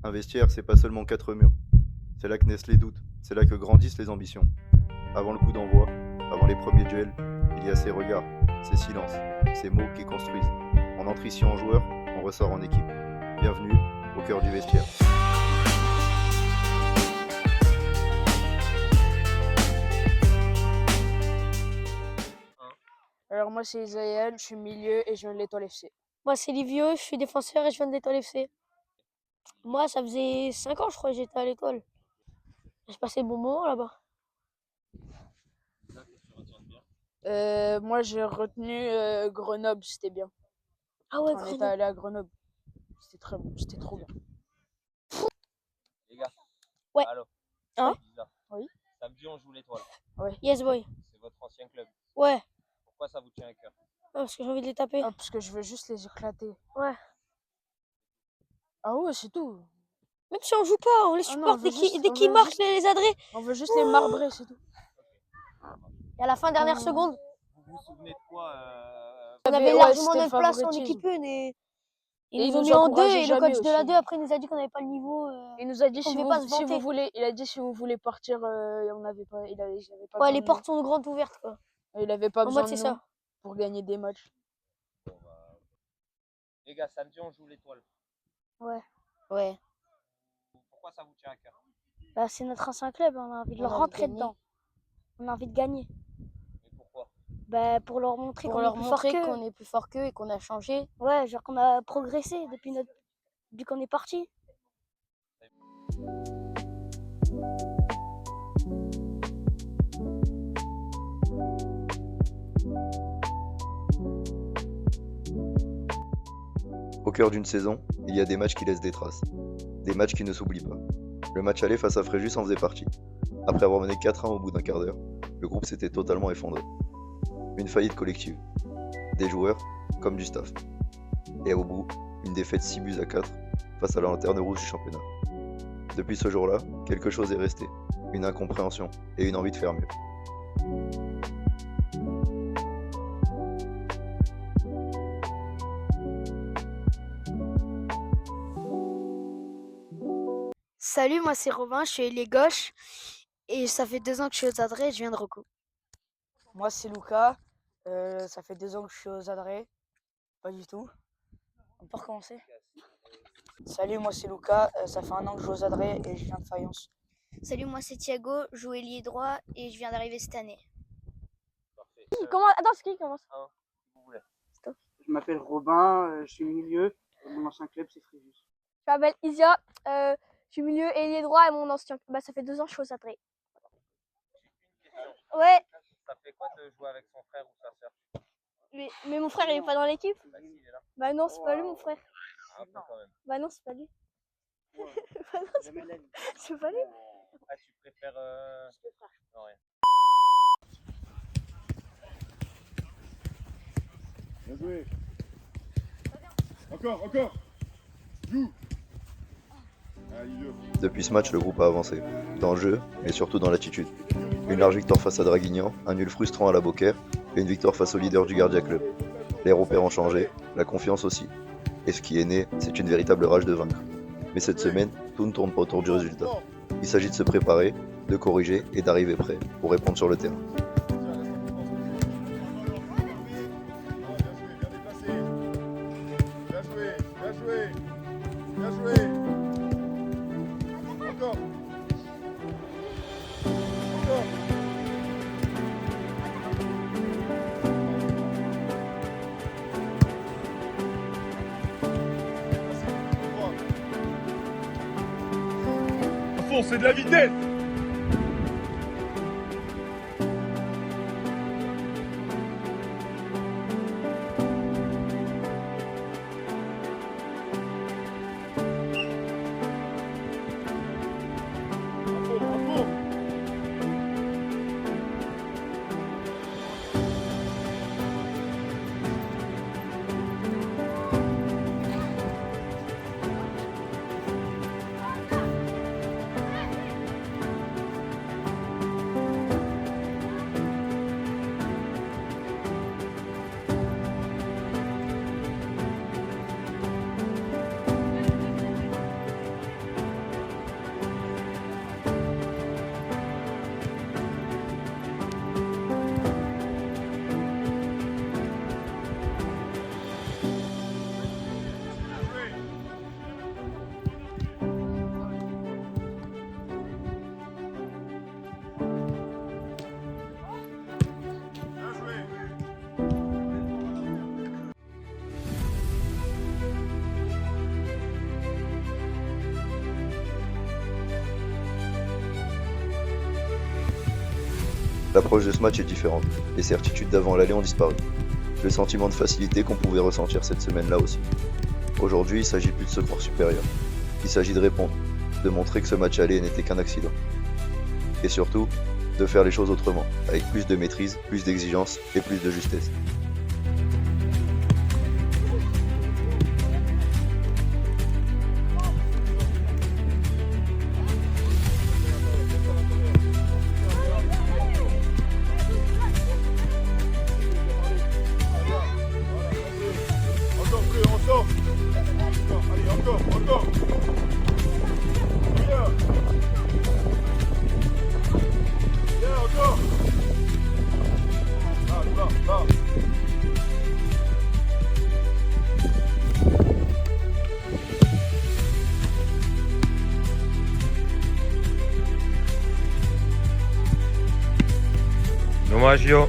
Un vestiaire, c'est pas seulement quatre murs. C'est là que naissent les doutes, c'est là que grandissent les ambitions. Avant le coup d'envoi, avant les premiers duels, il y a ces regards, ces silences, ces mots qui construisent. On entre ici en joueur, on ressort en équipe. Bienvenue au cœur du vestiaire. Alors moi c'est Isaël, je suis milieu et je viens de l'Étoile FC. Moi, c'est Livio, je suis défenseur et je viens de l'Étoile FC. Moi, ça faisait 5 ans, je crois, que j'étais à l'école. J'ai passé de bons moments là-bas. Moi j'ai retenu Grenoble, c'était bien. Ah ouais, On était Grenoble. allé à Grenoble. C'était trop bien. Les gars. Ouais. Allô. Hein Lisa. Oui. Samedi, on joue l'Étoile. Yes, boy. C'est votre ancien club. Ouais. Pourquoi ça vous tient à cœur? Ah, parce que j'ai envie de les taper. Ah, parce que je veux juste les éclater. Ouais. Ah ouais, c'est tout. Même si on joue pas, on les Ah non, supporte on veut juste- dès on qu'ils veut marquent juste- les adrets. On veut juste les marbrer, c'est tout. Et à la fin, dernière seconde, Vous vous souvenez de quoi on avait ouais, largement c'était notre place en favoritisme. équipe 1 et Et ils il nous ont nous mis en 2 encourageait et le jamais coach de la aussi. 2 après nous a dit qu'on n'avait pas le niveau. Il nous a dit qu'on si pouvait vous, pas se si vanter. vous voulez, il a dit si vous voulez partir, on n'avait pas, il avait pas Ouais, besoin les de portes sont grandes ouvertes, quoi. nous. Il avait pas En besoin mode, de c'est nous ça. pour gagner des matchs. Bon, les gars, samedi, on joue l'Étoile. Ouais. Pourquoi ça vous tient à cœur? Bah, c'est notre ancien club, on a envie de On a leur envie de rentrer gagner. dedans. On a envie de gagner. Et pourquoi? Bah, pour leur montrer Pour qu'on leur est plus fort montrer qu'eux. qu'on est plus fort qu'eux et qu'on a changé. Ouais, genre qu'on a progressé depuis qu'on est parti. Au cœur d'une saison, il y a des matchs qui laissent des traces. Des matchs qui ne s'oublient pas. Le match aller face à Fréjus en faisait partie. Après avoir mené 4-1 au bout d'un quart d'heure, le groupe s'était totalement effondré. Une faillite collective. Des joueurs comme du staff. Et au bout, une défaite 6-4 face à la lanterne rouge du championnat. Depuis ce jour-là, quelque chose est resté. Une incompréhension et une envie de faire mieux. Salut, moi c'est Robin, je suis ailier gauche et ça fait 2 ans que je suis aux adrets et je viens de Reco. Moi c'est Lucas, ça fait 2 ans que je suis aux adrets. Pas du tout. On peut recommencer. Salut, moi c'est Lucas, ça fait 1 an que je joue aux adrets et je viens de Fayence. Salut, moi c'est Thiago, je joue ailier droit et je viens d'arriver cette année. Parfait. Attends, c'est qui commence? Vous voulez. Je m'appelle Robin, je suis milieu. Mon ancien club, c'est Fréjus. Je m'appelle Isia, je suis milieu ailier droit et mon ancien. Bah, ça fait 2 ans que je suis aux adrets. Une question. Ouais, Ça fait quoi de jouer avec son frère ou sa sœur? mais mon frère il est pas dans l'équipe? Bah si, il est là. Bah non, c'est pas lui mon frère. Un peu quand même. Bah non, c'est pas lui. Bah non, Jamais la vie. c'est pas lui. Ah, tu préfères... Non, rien. Bien joué. Encore. Joue. Allez, Livio. Depuis ce match, le groupe a avancé. Dans le jeu, mais surtout dans l'attitude. Une large victoire face à Draguignan, un nul frustrant à la Beaucaire et une victoire face au leader du Guardia Club. Les repères ont changé, la confiance aussi. Et ce qui est né, c'est une véritable rage de vaincre. Mais cette semaine, tout ne tourne pas autour du résultat. Il s'agit de se préparer, de corriger et d'arriver prêt pour répondre sur le terrain. Bien joué. Encore. Fond, c'est de la vitesse. L'approche de ce match est différente. Les certitudes d'avant l'aller ont disparu. Le sentiment de facilité qu'on pouvait ressentir cette semaine-là aussi. Aujourd'hui, il s'agit plus de se croire supérieur. Il s'agit de répondre, de montrer que ce match aller n'était qu'un accident. Et surtout, de faire les choses autrement, avec plus de maîtrise, plus d'exigence et plus de justesse. Encore plus, on sort. Allez, encore. Bien. Bien, encore. Va. Dommage, Yo.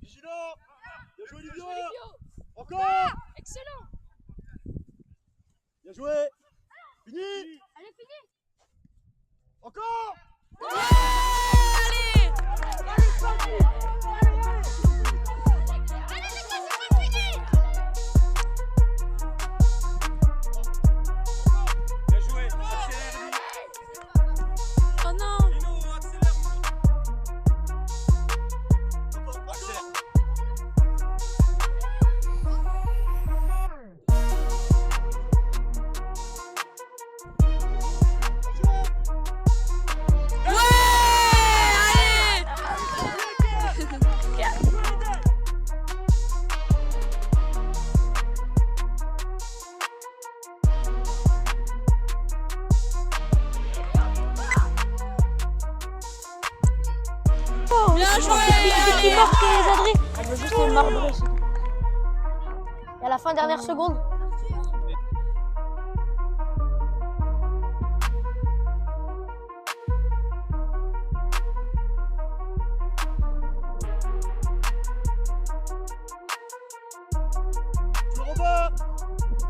Vigilant. Bien joué, Livio. Encore. Excellent. Bien joué. Fini. Allez, fini. Encore. Bien joué. Accélère. Oh non. Lino, accélère. Accélère. Bien joué. C'est qui marque les Adré. On veut juste les marbrer. Et à la fin, dernière seconde. Robin.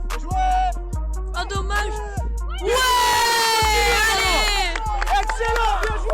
Bien joué. Oh dommage. Ouais. Excellent. Bien joué.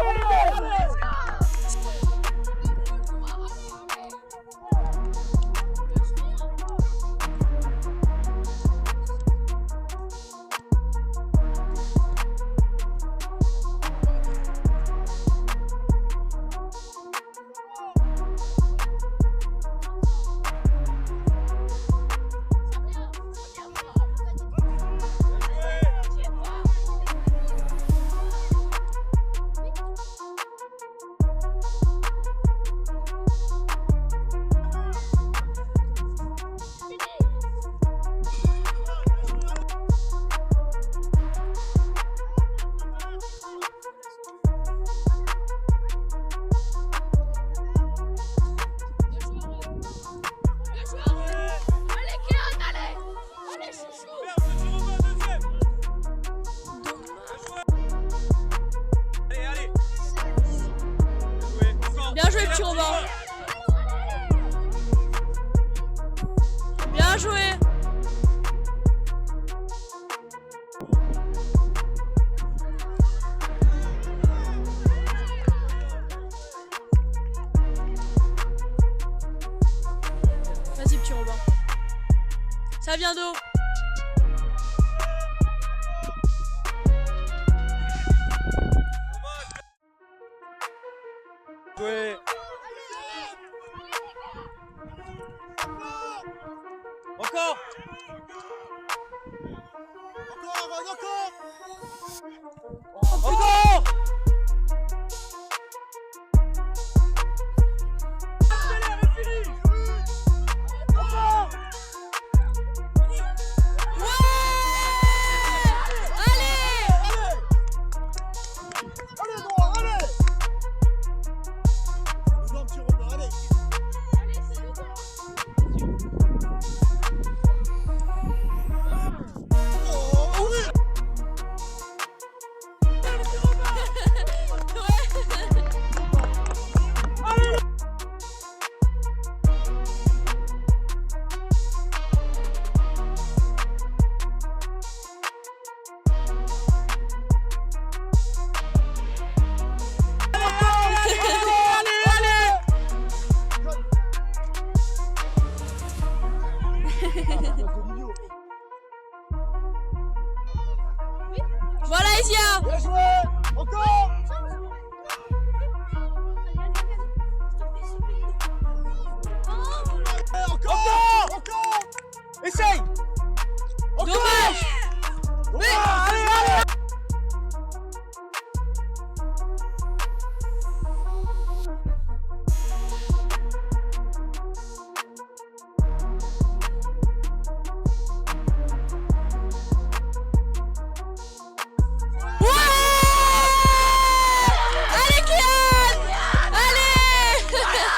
Bien joué, petit Robin. Bien joué. Vas-y, petit Robin. Ça vient d'eau. Joué. Encore. Encore. Voilà, Isia. Bien joué. Encore. Encore. Essaye. Dommage. Allez, allez. Allez, Kylian. Allez.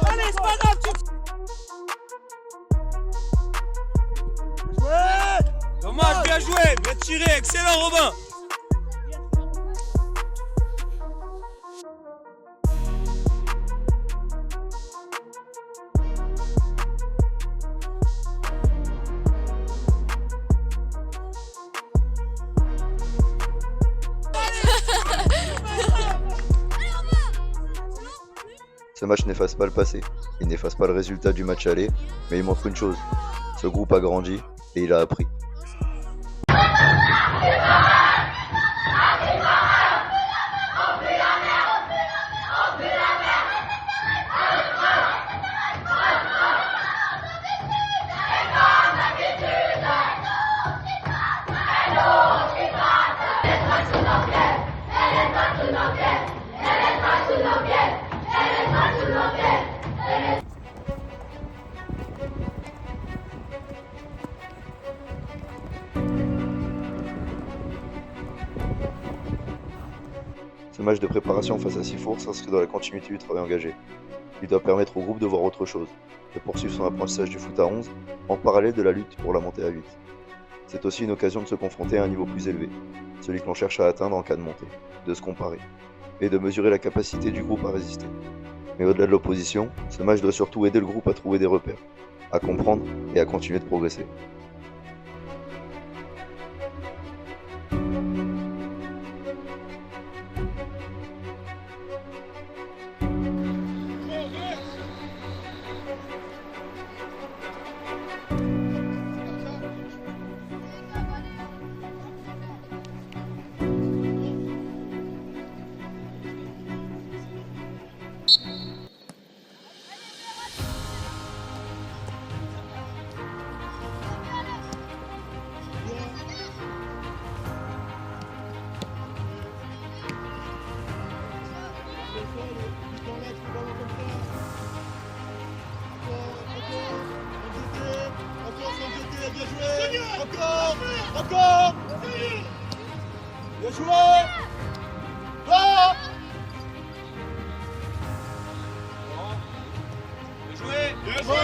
Allez, c'est pas grave, Dommage, bien joué, bien tiré, excellent Robin. Ce match n'efface pas le passé, il n'efface pas le résultat du match aller, mais il montre une chose, ce groupe a grandi et il a appris. Ce match de préparation face à Sifour s'inscrit dans la continuité du travail engagé. Il doit permettre au groupe de voir autre chose, de poursuivre son apprentissage du foot à 11 en parallèle de la lutte pour la montée à 8. C'est aussi une occasion de se confronter à un niveau plus élevé, celui que l'on cherche à atteindre en cas de montée, de se comparer, et de mesurer la capacité du groupe à résister. Mais au-delà de l'opposition, ce match doit surtout aider le groupe à trouver des repères, à comprendre et à continuer de progresser. Encore. Bien joué. Là. Bien joué. Bien joué.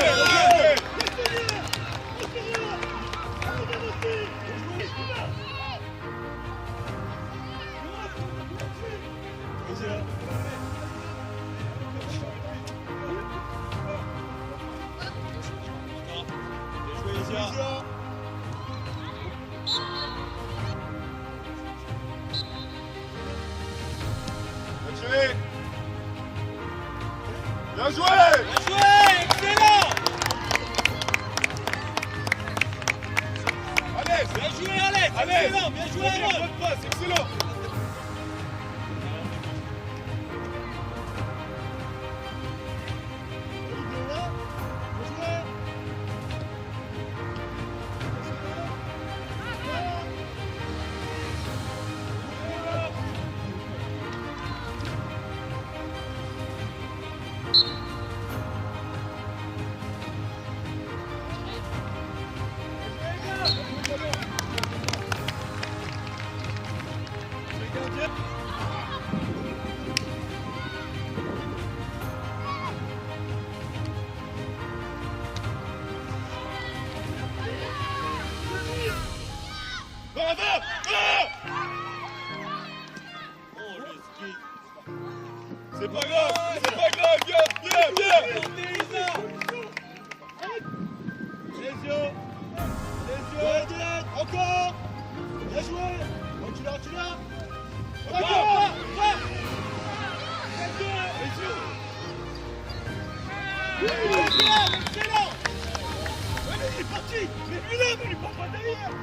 Bien joué. Bien joué, excellent. Allez, Bien joué Alex, allez. excellent, bien joué Aaron. Bonne passe, excellent. C'est pas grave, viens. Les yeux, encore. Bien joué. Recule là. Encore. Excellent. Mais il est parti. Mais lui-là, mais il est pas derrière.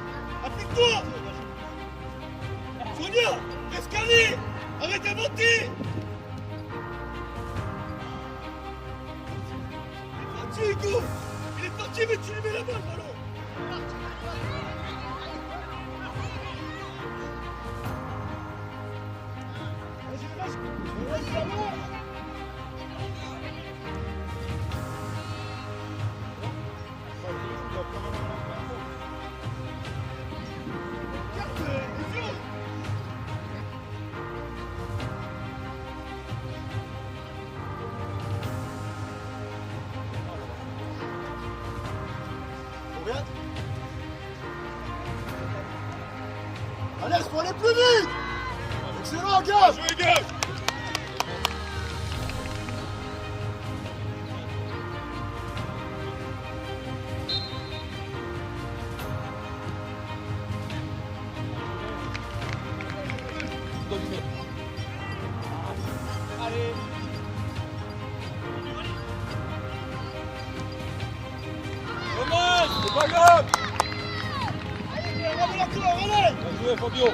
Applique-toi. Sonia, reste calé. Arrête d'inventer. Il est parti, Hugo. Il est parti, mais tu lui mets la balle, ballon. Alex, faut aller plus vite. Excellent, gars. Jouez, gars. Allez. Dommage, c'est pas grave. Allez, ramène la cour, allez. Bien joué, Fabio.